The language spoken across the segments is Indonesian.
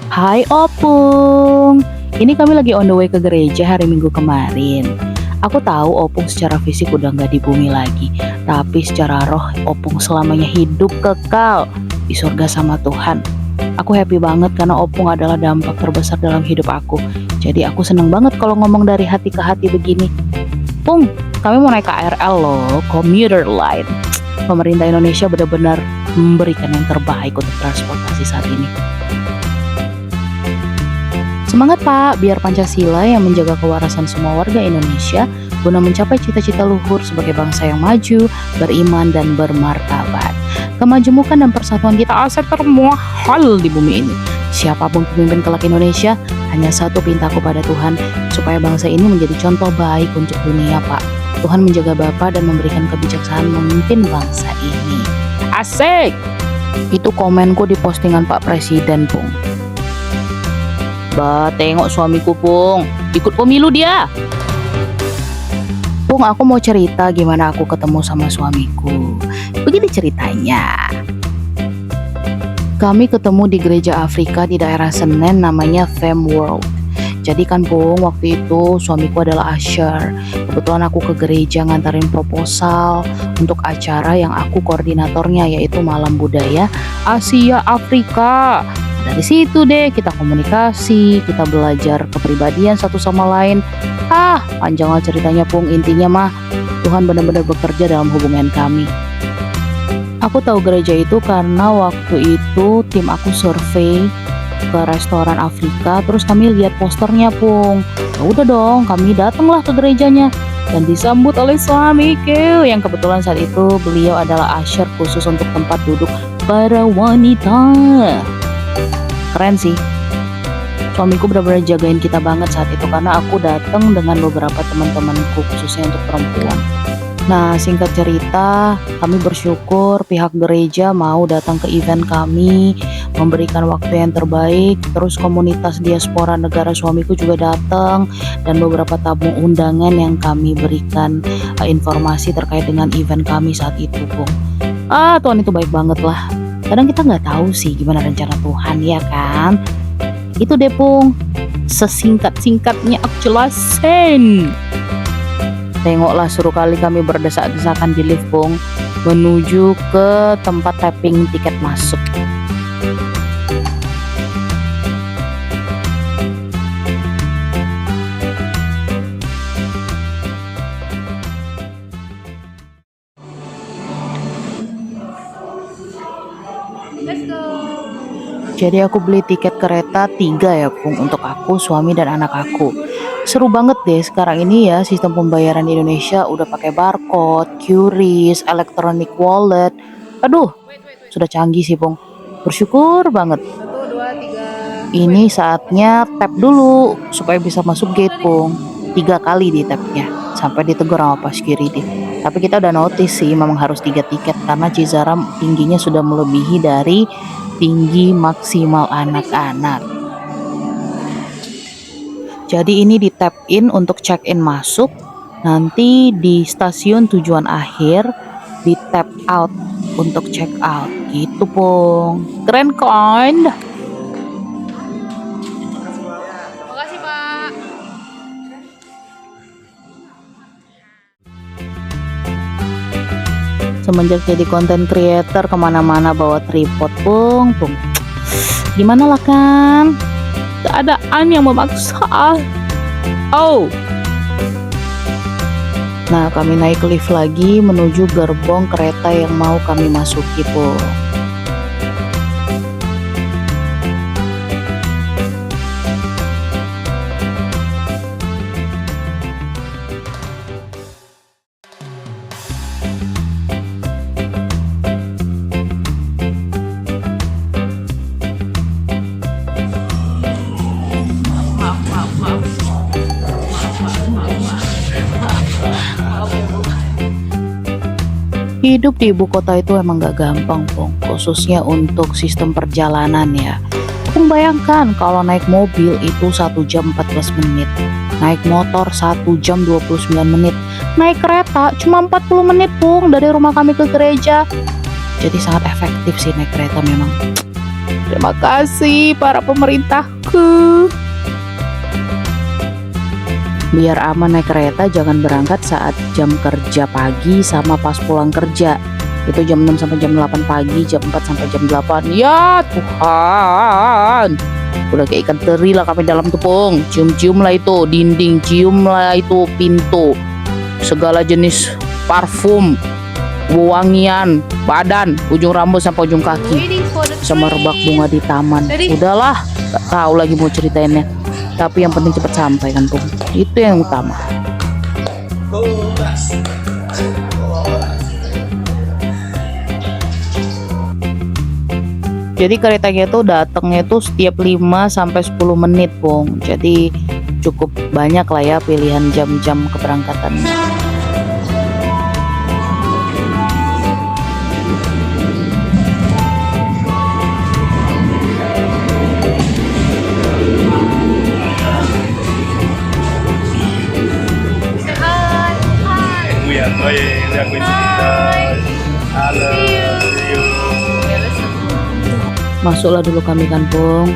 Hai Opung, ini kami lagi on the way ke gereja hari Minggu kemarin. Aku tahu Opung secara fisik udah nggak di bumi lagi, tapi secara roh Opung selamanya hidup kekal di surga sama Tuhan. Aku happy banget karena Opung adalah dampak terbesar dalam hidup aku. Jadi aku seneng banget kalau ngomong dari hati ke hati begini. Pung, kami mau naik KRL loh, Commuter Line. Pemerintah Indonesia benar-benar memberikan yang terbaik untuk transportasi saat ini. Semangat Pak, biar Pancasila yang menjaga kewarasan semua warga Indonesia guna mencapai cita-cita luhur sebagai bangsa yang maju, beriman, dan bermartabat. Kemajemukan dan persatuan kita aset termahal di bumi ini. Siapapun pemimpin kelak Indonesia, hanya satu pintaku pada Tuhan, supaya bangsa ini menjadi contoh baik untuk dunia Pak. Tuhan menjaga Bapak dan memberikan kebijaksanaan memimpin bangsa ini. Asik! Itu komenku di postingan Pak Presiden, Pung. Bah, tengok suamiku, Pung. Ikut pemilu dia. Pung, aku mau cerita gimana aku ketemu sama suamiku. Begini ceritanya. Kami ketemu di gereja Afrika di daerah Senen namanya Fem World. Jadi kan Pung, waktu itu suamiku adalah usher. Kebetulan aku ke gereja ngantarin proposal untuk acara yang aku koordinatornya, yaitu Malam Budaya Asia Afrika. Dari situ deh kita komunikasi, kita belajar kepribadian satu sama lain. Panjang lah ceritanya Pung, intinya mah Tuhan benar-benar bekerja dalam hubungan kami. Aku tahu gereja itu karena waktu itu tim aku survei ke restoran Afrika, terus kami lihat posternya Pung. Ya udah dong, kami datanglah ke gerejanya dan disambut oleh suamiku yang kebetulan saat itu beliau adalah usher khusus untuk tempat duduk para wanita. Keren sih, suamiku benar-benar jagain kita banget saat itu karena aku datang dengan beberapa teman-temanku khususnya untuk perempuan. Nah, singkat cerita, kami bersyukur pihak gereja mau datang ke event kami, memberikan waktu yang terbaik. Terus komunitas diaspora negara suamiku juga datang dan beberapa tamu undangan yang kami berikan informasi terkait dengan event kami saat itu, Pung. Tuhan itu baik banget lah. Kadang kita nggak tahu sih gimana rencana Tuhan, ya kan? Itu deh Pung, sesingkat-singkatnya aku jelasin. Tengoklah suruh kali kami berdesak-desakan di lift Pung, menuju ke tempat tapping tiket masuk. Jadi aku beli tiket kereta 3 ya Pung, untuk aku, suami, dan anak aku. Seru banget deh sekarang ini ya, sistem pembayaran di Indonesia udah pakai barcode, QRIS, electronic wallet. Aduh, sudah canggih sih Pung. Bersyukur banget. 1, 2, 3. Ini saatnya tap dulu supaya bisa masuk gate Pung. 3 kali di tapnya sampai ditegur sama pas kiri deh. Tapi kita udah notice sih memang harus 3 tiket karena Cizara tingginya sudah melebihi dari tinggi maksimal anak-anak. Jadi ini di tap in untuk check in masuk, nanti di stasiun tujuan akhir di tap out untuk check out gitu Pung. Keren kan? Makasih Pak. Semenjak jadi content creator kemana-mana bawa tripod Pung. Gimana lah kan? Keadaan yang memaksa. Nah, kami naik lift lagi menuju gerbong kereta yang mau kami masuki Pung. Hidup di ibu kota itu emang gak gampang Pung, khususnya untuk sistem perjalanan ya. Pung bayangkan kalau naik mobil itu 1 jam 14 menit, naik motor 1 jam 29 menit, naik kereta cuma 40 menit Pung dari rumah kami ke gereja. Jadi sangat efektif sih naik kereta memang. Terima kasih para pemerintahku. Biar aman naik kereta, jangan berangkat saat jam kerja pagi sama pas pulang kerja. Itu jam 6 sampai jam 8 pagi, jam 4 sampai jam 8. Ya Tuhan, udah kayak ikan teri lah kami dalam tepung. Cium-cium lah itu dinding, cium lah itu pintu, segala jenis parfum, wangian, badan, ujung rambut sampai ujung kaki, sama rebak bunga di taman. Udahlah, gak tahu lagi mau ceritainnya. Tapi yang penting cepat sampai kan, Pung. Itu yang utama. Jadi keretanya itu datangnya itu setiap 5 sampai 10 menit, Pung. Jadi cukup banyak lah ya pilihan jam-jam keberangkatan. Masuklah dulu kami kan, Pung.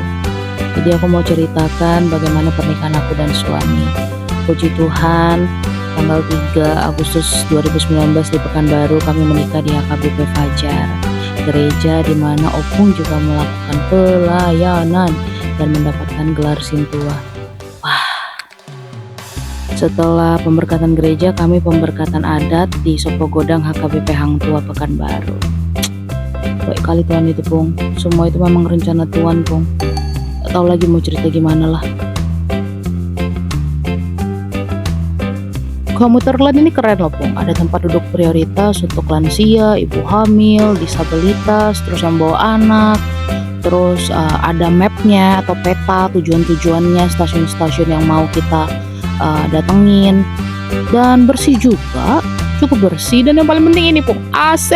Jadi aku mau ceritakan bagaimana pernikahan aku dan suami. Puji Tuhan, tanggal 3 Agustus 2019 di Pekanbaru kami menikah di HKBP Fajar, gereja di mana Opung juga melakukan pelayanan dan mendapatkan gelar Sintua. Wah. Setelah pemberkatan gereja, kami pemberkatan adat di Sopogodang HKBP Hang Tua Pekanbaru. Baik kali Tuhan itu, Pung. Semua itu memang rencana Tuhan, Pung. Gak tahu lagi mau cerita gimana lah. Komuter lain ini keren loh, Pung. Ada tempat duduk prioritas untuk lansia, ibu hamil, disabilitas, terus yang bawa anak. Terus ada mapnya atau peta tujuan-tujuannya, stasiun-stasiun yang mau kita datengin. Dan bersih juga, cukup bersih. Dan yang paling penting ini, Pung, AC.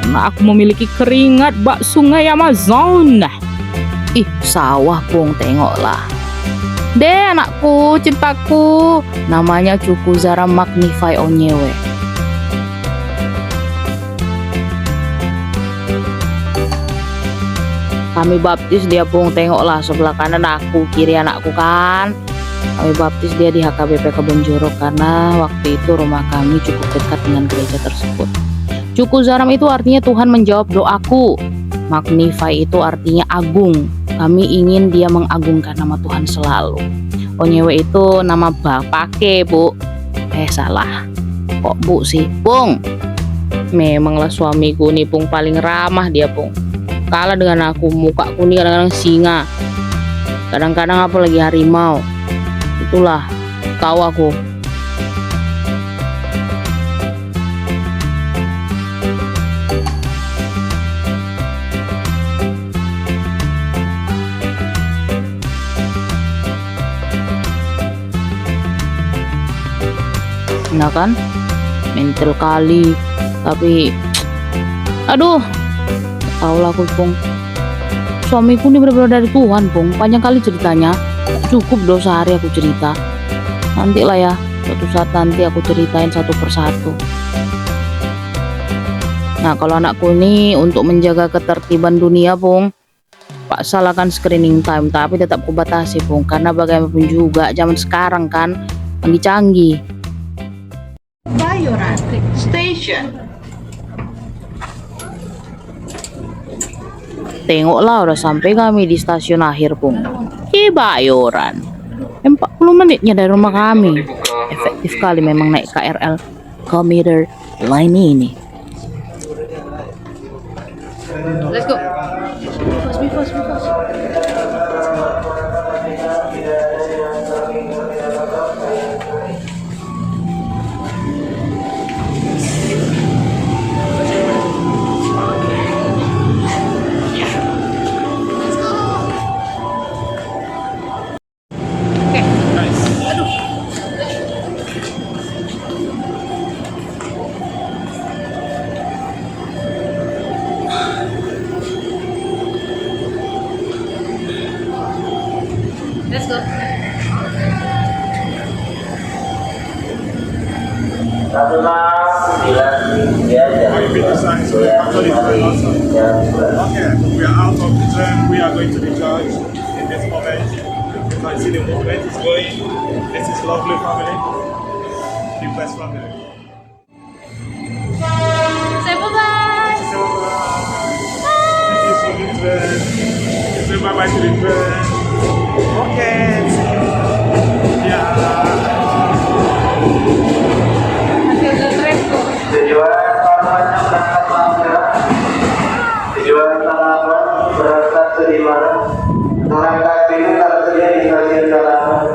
Karena aku memiliki keringat bak sungai Amazon. Ih, sawah, Pung, tengoklah. Deh, anakku, cintaku. Namanya Cuku Zara Magnify Onyewe. Kami baptis dia, Pung, tengoklah sebelah kanan aku, kiri anakku kan. Kami baptis dia di HKBP Kebonjoro karena waktu itu rumah kami cukup dekat dengan gereja tersebut. Cuku Zaram itu artinya Tuhan menjawab doaku. Magnify itu artinya agung. Kami ingin dia mengagungkan nama Tuhan selalu. Onyewe itu nama bapake, Bu. Salah. Kok Bu sih? Pung. Memanglah suamiku nih, Pung, paling ramah dia, Pung. Kalah dengan aku, mukaku nih kadang-kadang singa. Kadang-kadang apa lagi harimau. Itulah, tahu aku. Nah kan, mental kali. Tapi aduh, tahu lah aku, Pung. Suamiku ini benar-benar dari Tuhan, Pung. Panjang kali ceritanya. Cukup dosa hari aku cerita. Nanti lah ya, suatu saat nanti aku ceritain satu persatu. Nah, kalau anakku ini untuk menjaga ketertiban dunia, Pung, Pak salahkan screening time, tapi tetap kubatasi, Pung, karena bagaimanapun juga zaman sekarang kan canggih-canggih. Bayoran Station. Tengoklah, udah sampai kami di stasiun akhir, Pung. Bayoran. 40 menitnya dari rumah kami. Efektif kali memang naik KRL Komuter Line ini. Let's go. Be fast. Let's go. Satu 6 9 3 jam 2 jam 9. we are out of the train. We are going to the church in this moment. You can see the movement is going. This is lovely family. The best family. Say bye-bye. So, thank you for the train. Say bye-bye to the train. Okay. Yeah. Until the train goes. Tujuan korbannya berangkat Magelang. Tujuan Tangerang berangkat Sudirman. Berangkat Biru tersedia di stasiun Tangerang.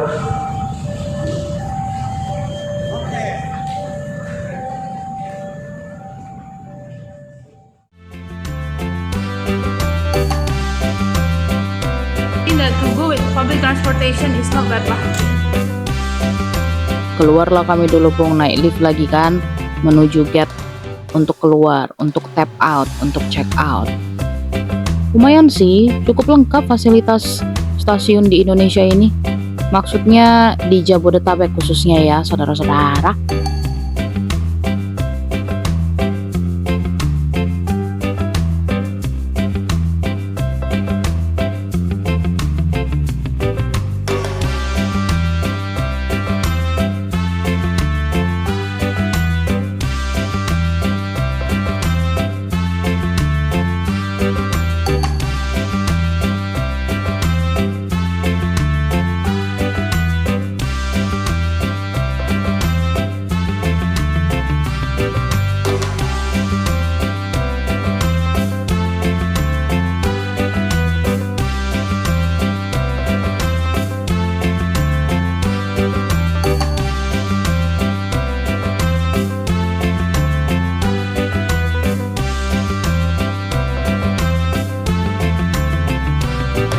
That to go with public transportation is not bad lah. Keluarlah kami dulu pung, naik lift lagi kan, menuju gate untuk keluar, untuk tap out, untuk check out. Lumayan sih, cukup lengkap fasilitas stasiun di Indonesia ini. Maksudnya di Jabodetabek khususnya ya, saudara-saudara.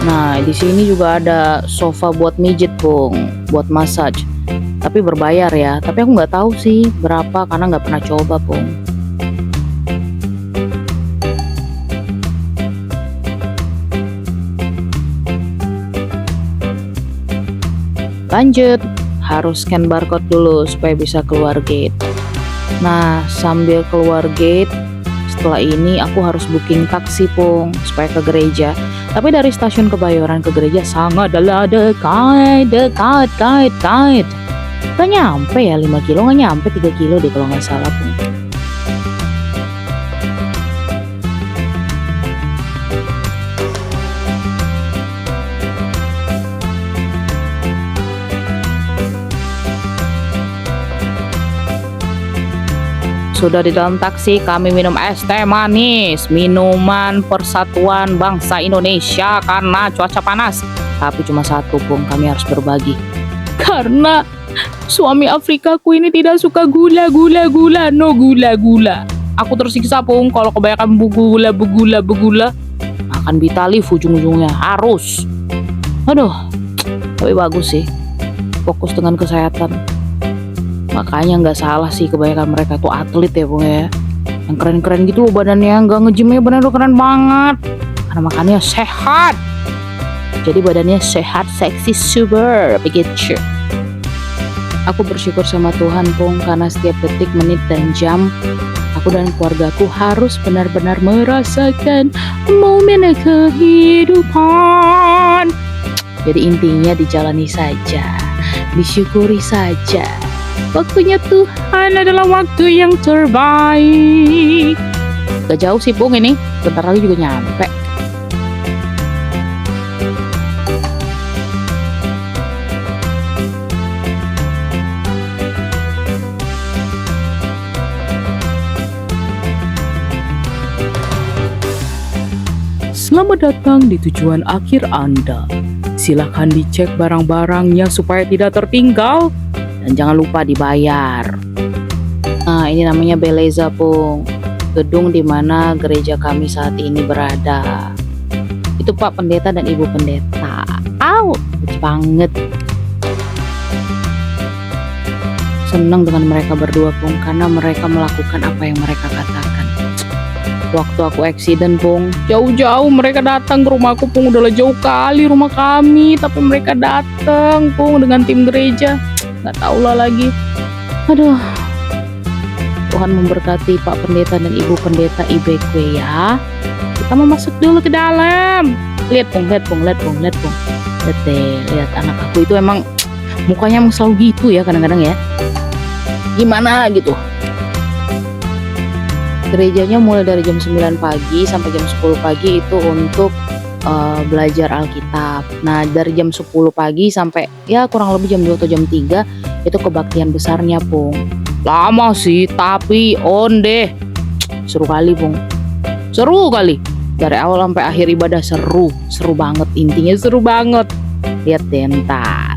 Nah, di sini juga ada sofa buat mijet, Bung, buat massage. Tapi berbayar ya. Tapi aku nggak tahu sih berapa karena nggak pernah coba, Bung. Lanjut, harus scan barcode dulu supaya bisa keluar gate. Nah, sambil keluar gate, setelah ini aku harus booking taksi, Pung, supaya ke gereja. Tapi dari stasiun Kebayoran ke gereja sangat dekat. Gak nyampe ya 5 kilo, gak nyampe 3 kilo deh kalau nggak salah, Pung. Sudah di dalam taksi, kami minum es teh manis, minuman Persatuan Bangsa Indonesia karena cuaca panas. Tapi cuma satu, Pung, kami harus berbagi. Karena suami Afrikaku ini tidak suka gula. Aku tersiksa, Pung, kalau kebanyakan begula. Makan Bitalif ujung-ujungnya, harus. Aduh, tapi bagus sih. Fokus dengan kesehatan. Makanya nggak salah sih kebanyakan mereka tuh atlet ya, Bung ya. Yang keren-keren gitu loh badannya, nggak nge-gymnya badannya tuh keren banget. Karena makannya sehat. Jadi badannya sehat, seksi, super, begitu. Aku bersyukur sama Tuhan, Pung, karena setiap detik, menit, dan jam aku dan keluargaku harus benar-benar merasakan momen kehidupan. Jadi intinya dijalani saja, disyukuri saja. Waktunya Tuhan adalah waktu yang terbaik. Gak jauh sih, Pung, ini. Bentar lagi juga nyampe. Selamat datang di tujuan akhir Anda. Silahkan dicek barang-barangnya supaya tidak tertinggal. Dan jangan lupa dibayar. Nah, ini namanya Beleza, Pung. Gedung di mana gereja kami saat ini berada. Itu Pak Pendeta dan Ibu Pendeta. Lucu banget. Senang dengan mereka berdua, Pung, karena mereka melakukan apa yang mereka katakan. Waktu aku accident, Pung, jauh-jauh mereka datang ke rumahku, Pung. Udahlah jauh kali rumah kami, tapi mereka datang, Pung, dengan tim gereja. Nggak tahu lah lagi. Aduh, Tuhan memberkati Pak Pendeta dan Ibu Pendeta IBQ ya. Kita mau masuk dulu ke dalam. Lihat Pung, lihat Pung, lihat Pung, lihat Pung. Lihat deh, lihat anak aku itu emang mukanya emang selalu gitu ya kadang-kadang ya. Gimana gitu. Gerejanya mulai dari jam 9 pagi sampai jam 10 pagi itu untuk belajar Alkitab. Nah, dari jam 10 pagi sampai ya kurang lebih jam 2 atau jam 3 itu kebaktian besarnya, Pung. Lama sih, tapi on deh. Seru kali, Pung. Seru kali. Dari awal sampai akhir ibadah seru banget. Intinya seru banget. Lihat deh ntar.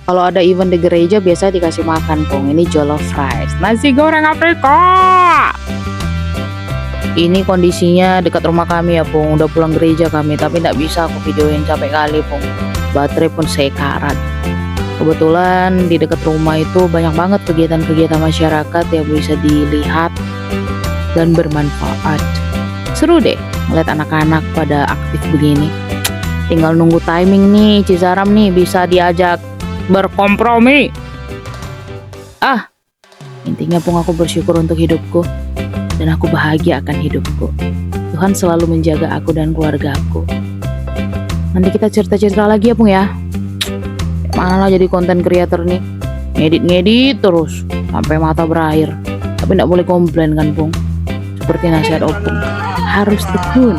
Kalau ada event di gereja biasanya dikasih makan, Pung. Ini jollof rice, nasi goreng Afrika. Ini kondisinya dekat rumah kami ya, Pung. Udah pulang gereja kami, tapi tidak bisa aku videoin, capek kali, Pung. Baterai pun sekarat. Kebetulan di dekat rumah itu banyak banget kegiatan-kegiatan masyarakat yang bisa dilihat dan bermanfaat. Seru deh melihat anak-anak pada aktif begini. Tinggal nunggu timing nih, Cisaram nih bisa diajak berkompromi. Intinya Pung, aku bersyukur untuk hidupku dan aku bahagia akan hidupku. Tuhan selalu menjaga aku dan keluarga aku. Nanti kita cerita-cerita lagi ya, Pung ya. Mana lah jadi konten creator nih, ngedit terus sampai mata berair. Tapi tidak boleh komplain kan, Pung. Seperti nasihat Opung, harus tekun.